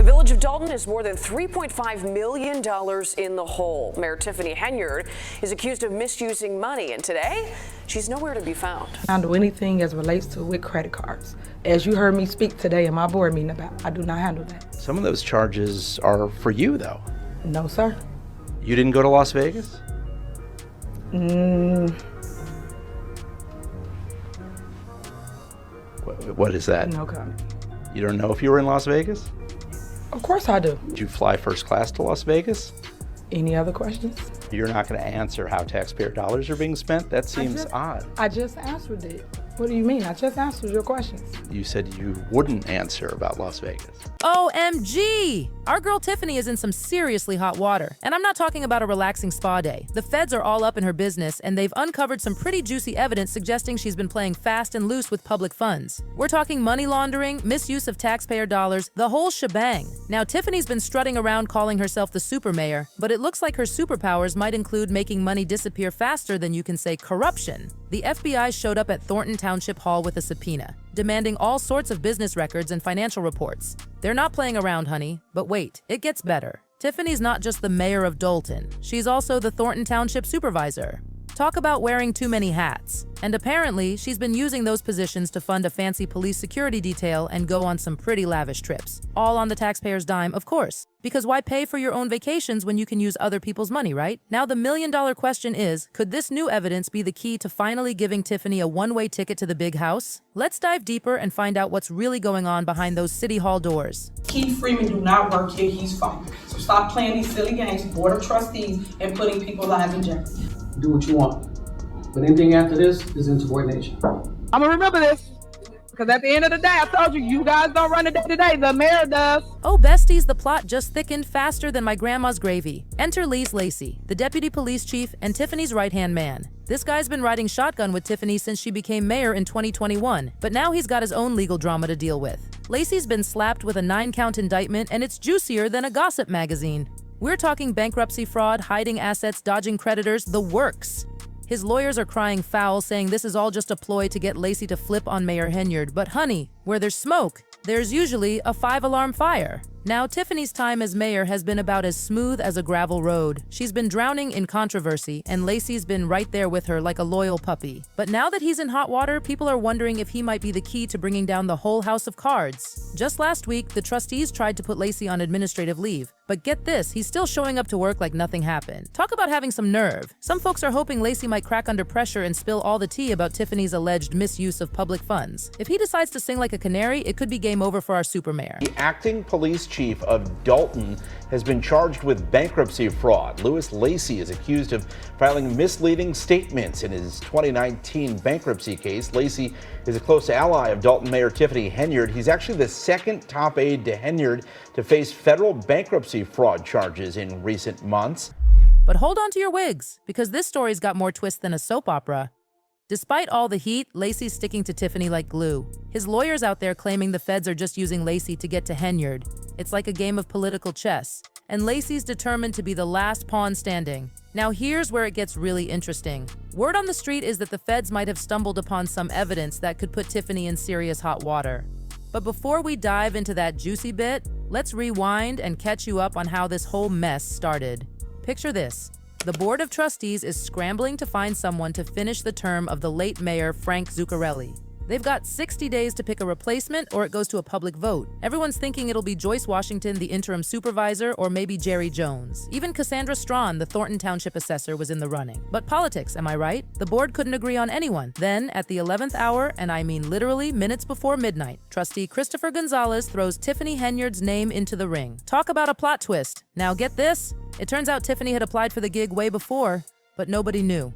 The village of Dolton is more than $3.5 million in the hole. Mayor Tiffany Henyard is accused of misusing money, and today, she's nowhere to be found. I don't do anything as relates to with credit cards. As you heard me speak today in my board meeting about, I do not handle that. Some of those charges are for you, though. No, sir. You didn't go to Las Vegas? What is that? No comment. You don't know if you were in Las Vegas? Of course I do. Did you fly first class to Las Vegas? Any other questions? You're not going to answer how taxpayer dollars are being spent? That seems odd. I just answered it. What do you mean? I just answered your questions. You said you wouldn't answer about Las Vegas. OMG! Our girl Tiffany is in some seriously hot water. And I'm not talking about a relaxing spa day. The feds are all up in her business, and they've uncovered some pretty juicy evidence suggesting she's been playing fast and loose with public funds. We're talking money laundering, misuse of taxpayer dollars, the whole shebang. Now, Tiffany's been strutting around calling herself the super mayor, but it looks like her superpowers might include making money disappear faster than you can say corruption. The FBI showed up at Thornton Township Hall with a subpoena, demanding all sorts of business records and financial reports. They're not playing around, honey. But wait, it gets better. Tiffany's not just the mayor of Dolton. She's also the Thornton Township supervisor. Talk about wearing too many hats. And apparently, she's been using those positions to fund a fancy police security detail and go on some pretty lavish trips. All on the taxpayer's dime, of course. Because why pay for your own vacations when you can use other people's money, right? Now the million-dollar question is, could this new evidence be the key to finally giving Tiffany a one-way ticket to the big house? Let's dive deeper and find out what's really going on behind those city hall doors. Keith Freeman do not work here, he's fired. So stop playing these silly games, board of trustees, and putting people's lives in jeopardy. Do what you want. But anything after this is insubordination. I'm gonna remember this, because at the end of the day, I told you, you guys don't run the day-to-day, the mayor does. Oh, besties, the plot just thickened faster than my grandma's gravy. Enter Lise Lacey, the deputy police chief and Tiffany's right-hand man. This guy's been riding shotgun with Tiffany since she became mayor in 2021, but now he's got his own legal drama to deal with. Lacey's been slapped with a 9-count indictment, and it's juicier than a gossip magazine. We're talking bankruptcy fraud, hiding assets, dodging creditors, the works. His lawyers are crying foul, saying this is all just a ploy to get Lacey to flip on Mayor Henyard. But honey, where there's smoke, there's usually a 5-alarm fire. Now, Tiffany's time as mayor has been about as smooth as a gravel road. She's been drowning in controversy, and Lacey's been right there with her like a loyal puppy. But now that he's in hot water, people are wondering if he might be the key to bringing down the whole house of cards. Just last week, the trustees tried to put Lacey on administrative leave. But get this, he's still showing up to work like nothing happened. Talk about having some nerve. Some folks are hoping Lacey might crack under pressure and spill all the tea about Tiffany's alleged misuse of public funds. If he decides to sing like a canary, it could be game over for our super mayor. The acting police chief of Dolton has been charged with bankruptcy fraud. Louis Lacey is accused of filing misleading statements in his 2019 bankruptcy case. Lacey is a close ally of Dolton Mayor Tiffany Henyard. He's actually the second top aide to Henyard to face federal bankruptcy fraud charges in recent months. But hold on to your wigs, because this story's got more twists than a soap opera. Despite all the heat, Lacey's sticking to Tiffany like glue. His lawyers out there claiming the feds are just using Lacey to get to Henyard. It's like a game of political chess, and Lacey's determined to be the last pawn standing. Now here's where it gets really interesting. Word on the street is that the feds might have stumbled upon some evidence that could put Tiffany in serious hot water. But before we dive into that juicy bit, let's rewind and catch you up on how this whole mess started. Picture this. The Board of Trustees is scrambling to find someone to finish the term of the late mayor, Frank Zuccarelli. They've got 60 days to pick a replacement, or it goes to a public vote. Everyone's thinking it'll be Joyce Washington, the interim supervisor, or maybe Jerry Jones. Even Cassandra Strawn, the Thornton Township assessor, was in the running. But politics, am I right? The board couldn't agree on anyone. Then, at the 11th hour, and I mean literally minutes before midnight, trustee Christopher Gonzalez throws Tiffany Henyard's name into the ring. Talk about a plot twist. Now get this. It turns out Tiffany had applied for the gig way before, but nobody knew.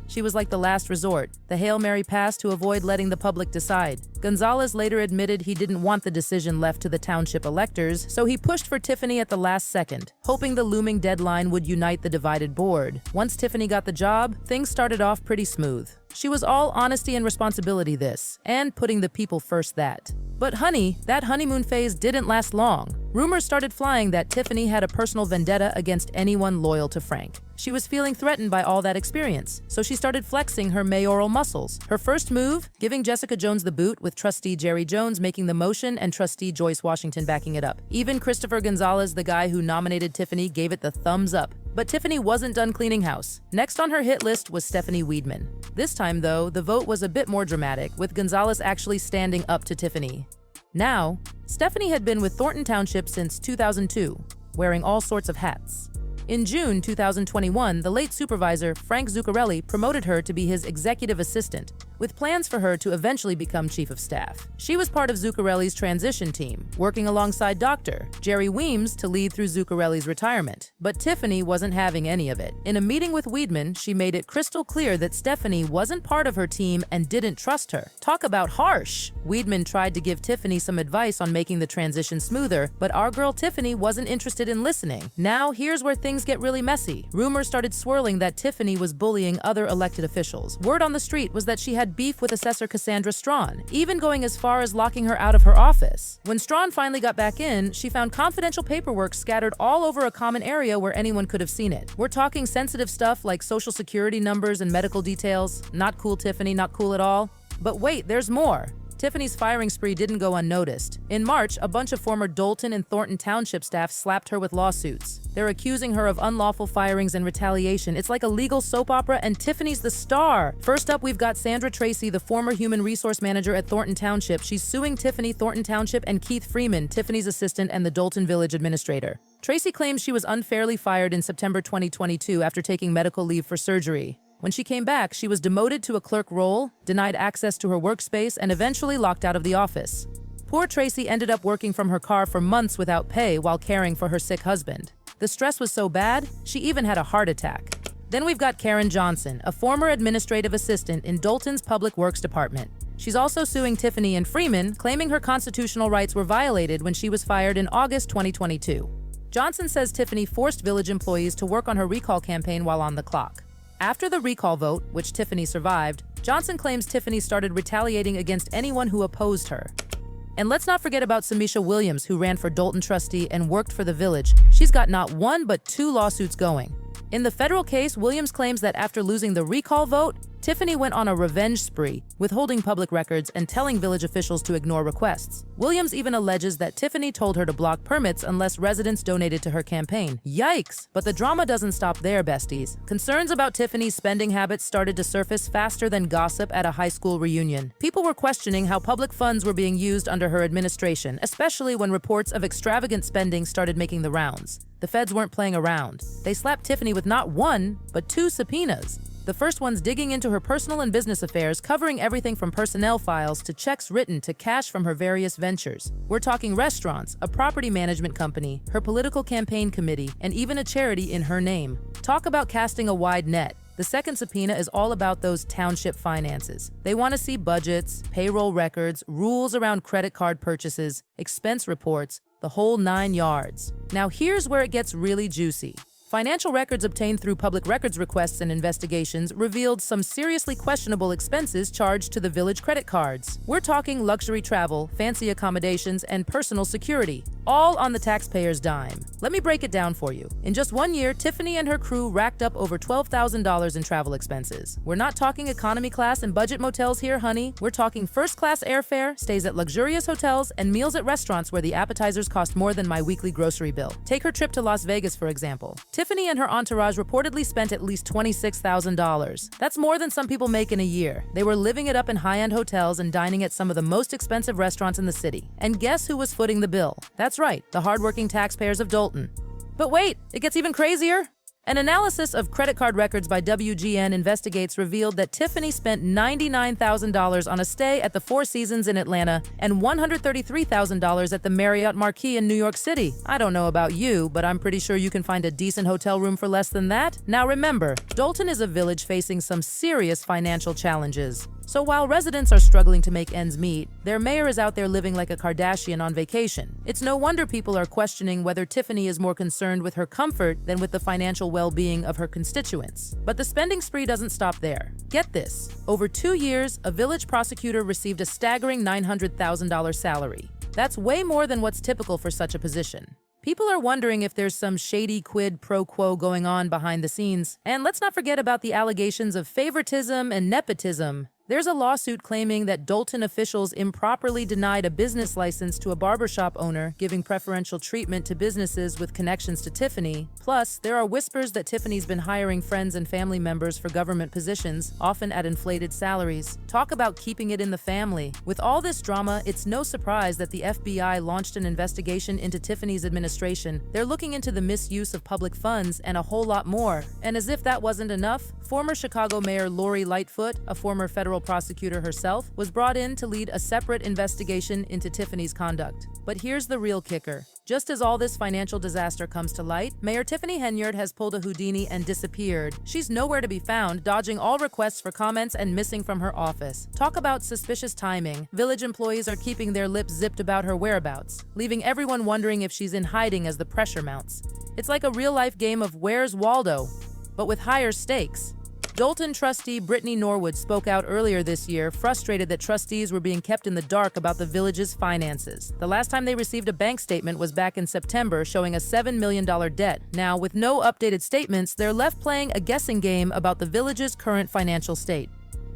She was like the last resort, the Hail Mary pass to avoid letting the public decide. Gonzalez later admitted he didn't want the decision left to the township electors, so he pushed for Tiffany at the last second, hoping the looming deadline would unite the divided board. Once Tiffany got the job, things started off pretty smooth. She was all honesty and responsibility this, and putting the people first that. But honey, that honeymoon phase didn't last long. Rumors started flying that Tiffany had a personal vendetta against anyone loyal to Frank. She was feeling threatened by all that experience, so she started flexing her mayoral muscles. Her first move, giving Jessica Jones the boot with with trustee Jerry Jones making the motion and trustee Joyce Washington backing it up. Even Christopher Gonzalez, the guy who nominated Tiffany, gave it the thumbs up. But Tiffany wasn't done cleaning house. Next on her hit list was Stephanie Weidman. This time, though, the vote was a bit more dramatic, with Gonzalez actually standing up to Tiffany. Now, Stephanie had been with Thornton Township since 2002, wearing all sorts of hats. In June 2021, the late supervisor, Frank Zuccarelli, promoted her to be his executive assistant, with plans for her to eventually become chief of staff. She was part of Zuccarelli's transition team, working alongside Dr. Jerry Weems to lead through Zuccarelli's retirement. But Tiffany wasn't having any of it. In a meeting with Weidman, she made it crystal clear that Stephanie wasn't part of her team and didn't trust her. Talk about harsh! Weidman tried to give Tiffany some advice on making the transition smoother, but our girl Tiffany wasn't interested in listening. Now, here's where things get really messy. Rumors started swirling that Tiffany was bullying other elected officials. Word on the street was that she had beef with Assessor Cassandra Strawn, even going as far as locking her out of her office. When Strawn finally got back in, she found confidential paperwork scattered all over a common area where anyone could have seen it. We're talking sensitive stuff like social security numbers and medical details. Not cool, Tiffany, not cool at all. But wait, there's more. Tiffany's firing spree didn't go unnoticed. In March, a bunch of former Dolton and Thornton Township staff slapped her with lawsuits. They're accusing her of unlawful firings and retaliation. It's like a legal soap opera, and Tiffany's the star. First up, we've got Sandra Tracy, the former human resource manager at Thornton Township. She's suing Tiffany, Thornton Township, and Keith Freeman, Tiffany's assistant and the Dolton Village administrator. Tracy claims she was unfairly fired in September 2022 after taking medical leave for surgery. When she came back, she was demoted to a clerk role, denied access to her workspace, and eventually locked out of the office. Poor Tracy ended up working from her car for months without pay while caring for her sick husband. The stress was so bad, she even had a heart attack. Then we've got Karen Johnson, a former administrative assistant in Dolton's Public Works Department. She's also suing Tiffany and Freeman, claiming her constitutional rights were violated when she was fired in August 2022. Johnson says Tiffany forced village employees to work on her recall campaign while on the clock. After the recall vote, which Tiffany survived, Johnson claims Tiffany started retaliating against anyone who opposed her. And let's not forget about Samisha Williams, who ran for Dolton trustee and worked for the village. She's got not one but two lawsuits going. In the federal case, Williams claims that after losing the recall vote, Tiffany went on a revenge spree, withholding public records and telling village officials to ignore requests. Williams even alleges that Tiffany told her to block permits unless residents donated to her campaign. Yikes! But the drama doesn't stop there, besties. Concerns about Tiffany's spending habits started to surface faster than gossip at a high school reunion. People were questioning how public funds were being used under her administration, especially when reports of extravagant spending started making the rounds. The feds weren't playing around. They slapped Tiffany with not one, but two subpoenas. The first one's digging into her personal and business affairs, covering everything from personnel files to checks written to cash from her various ventures. We're talking restaurants, a property management company, her political campaign committee, and even a charity in her name. Talk about casting a wide net. The second subpoena is all about those township finances. They want to see budgets, payroll records, rules around credit card purchases, expense reports, the whole 9 yards. Now here's where it gets really juicy. Financial records obtained through public records requests and investigations revealed some seriously questionable expenses charged to the village credit cards. We're talking luxury travel, fancy accommodations, and personal security, all on the taxpayer's dime. Let me break it down for you. In just 1 year, Tiffany and her crew racked up over $12,000 in travel expenses. We're not talking economy class and budget motels here, honey. We're talking first-class airfare, stays at luxurious hotels, and meals at restaurants where the appetizers cost more than my weekly grocery bill. Take her trip to Las Vegas, for example. Tiffany and her entourage reportedly spent at least $26,000. That's more than some people make in a year. They were living it up in high-end hotels and dining at some of the most expensive restaurants in the city. And guess who was footing the bill? That's right, the hardworking taxpayers of Dolton. But wait, it gets even crazier. An analysis of credit card records by WGN Investigates revealed that Tiffany spent $99,000 on a stay at the Four Seasons in Atlanta and $133,000 at the Marriott Marquis in New York City. I don't know about you, but I'm pretty sure you can find a decent hotel room for less than that. Now remember, Dolton is a village facing some serious financial challenges. So while residents are struggling to make ends meet, their mayor is out there living like a Kardashian on vacation. It's no wonder people are questioning whether Tiffany is more concerned with her comfort than with the financial well-being of her constituents. But the spending spree doesn't stop there. Get this, over 2 years, a village prosecutor received a staggering $900,000 salary. That's way more than what's typical for such a position. People are wondering if there's some shady quid pro quo going on behind the scenes. And let's not forget about the allegations of favoritism and nepotism. There's a lawsuit claiming that Dolton officials improperly denied a business license to a barbershop owner, giving preferential treatment to businesses with connections to Tiffany. Plus, there are whispers that Tiffany's been hiring friends and family members for government positions, often at inflated salaries. Talk about keeping it in the family. With all this drama, it's no surprise that the FBI launched an investigation into Tiffany's administration. They're looking into the misuse of public funds and a whole lot more. And as if that wasn't enough, former Chicago Mayor Lori Lightfoot, a former federal prosecutor herself, was brought in to lead a separate investigation into Tiffany's conduct. But here's the real kicker. Just as all this financial disaster comes to light, Mayor Tiffany Henyard has pulled a Houdini and disappeared. She's nowhere to be found, dodging all requests for comments and missing from her office. Talk about suspicious timing. Village employees are keeping their lips zipped about her whereabouts, leaving everyone wondering if she's in hiding as the pressure mounts. It's like a real-life game of Where's Waldo, but with higher stakes. Dolton trustee Brittany Norwood spoke out earlier this year, frustrated that trustees were being kept in the dark about the village's finances. The last time they received a bank statement was back in September, showing a $7 million debt. Now, with no updated statements, they're left playing a guessing game about the village's current financial state.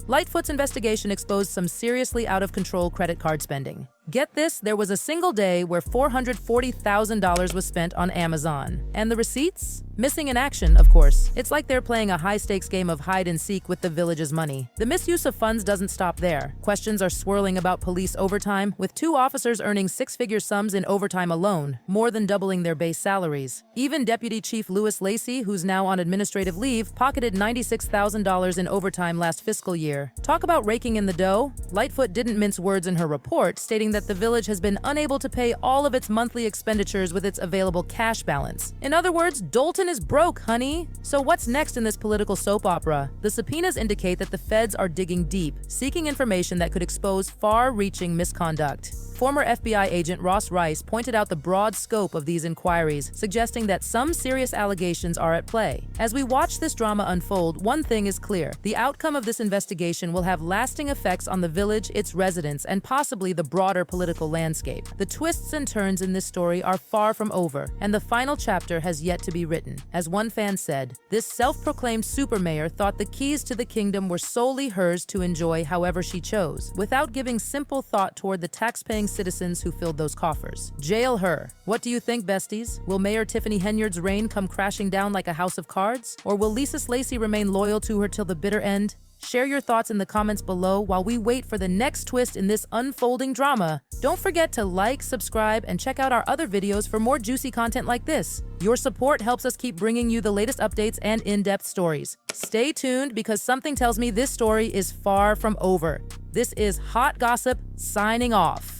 Lightfoot's investigation exposed some seriously out-of-control credit card spending. Get this, there was a single day where $440,000 was spent on Amazon. And the receipts? Missing in action, of course. It's like they're playing a high-stakes game of hide-and-seek with the village's money. The misuse of funds doesn't stop there. Questions are swirling about police overtime, with 2 officers earning 6-figure sums in overtime alone, more than doubling their base salaries. Even Deputy Chief Lewis Lacey, who's now on administrative leave, pocketed $96,000 in overtime last fiscal year. Talk about raking in the dough. Lightfoot didn't mince words in her report, stating that the village has been unable to pay all of its monthly expenditures with its available cash balance. In other words, Dolton is broke, honey. So what's next in this political soap opera? The subpoenas indicate that the feds are digging deep, seeking information that could expose far-reaching misconduct. Former FBI agent Ross Rice pointed out the broad scope of these inquiries, suggesting that some serious allegations are at play. As we watch this drama unfold, one thing is clear. The outcome of this investigation will have lasting effects on the village, its residents, and possibly the broader political landscape. The twists and turns in this story are far from over, and the final chapter has yet to be written. As one fan said, this self-proclaimed super mayor thought the keys to the kingdom were solely hers to enjoy however she chose, without giving simple thought toward the tax-paying citizens who filled those coffers. Jail her. What do you think, besties? Will Mayor Tiffany Henyard's reign come crashing down like a house of cards? Or will Lisa Lacey remain loyal to her till the bitter end? Share your thoughts in the comments below while we wait for the next twist in this unfolding drama. Don't forget to like, subscribe, and check out our other videos for more juicy content like this. Your support helps us keep bringing you the latest updates and in-depth stories. Stay tuned because something tells me this story is far from over. This is Hot Gossip, signing off.